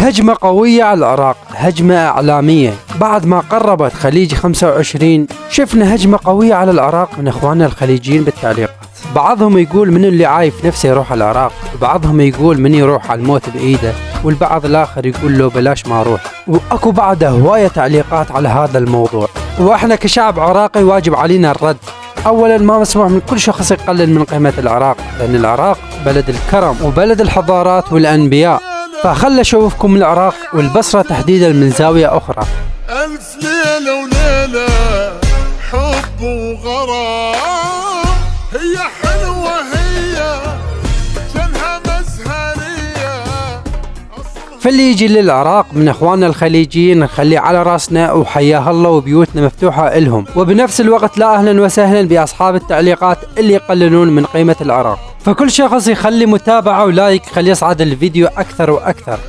هجمة قوية على العراق، هجمة إعلامية. بعد ما قربت خليج 25 شفنا هجمة قوية على العراق من إخواننا الخليجيين بالتعليقات. بعضهم يقول من اللي عايف نفسه يروح العراق، وبعضهم يقول من يروح على الموت بإيده، والبعض الآخر يقول له بلاش ما أروح. وأكو بعد هواية تعليقات على هذا الموضوع، وإحنا كشعب عراقي واجب علينا الرد. أولا ما مسموح من كل شخص يقلل من قيمة العراق، لأن العراق بلد الكرم وبلد الحضارات والأنبياء. فخل أشوفكم العراق والبصرة تحديدا من زاوية أخرى. ألف ليلة وليلة حب وغرام، هي حلوة هي جنها مزهرية. فاللي يجي للعراق من اخواننا الخليجيين نخليه على راسنا وحياه الله، وبيوتنا مفتوحة إلهم. وبنفس الوقت لا أهلا وسهلا بأصحاب التعليقات اللي يقللون من قيمة العراق. فكل شخص يخلي متابعة ولايك خلي يصعد الفيديو أكثر وأكثر.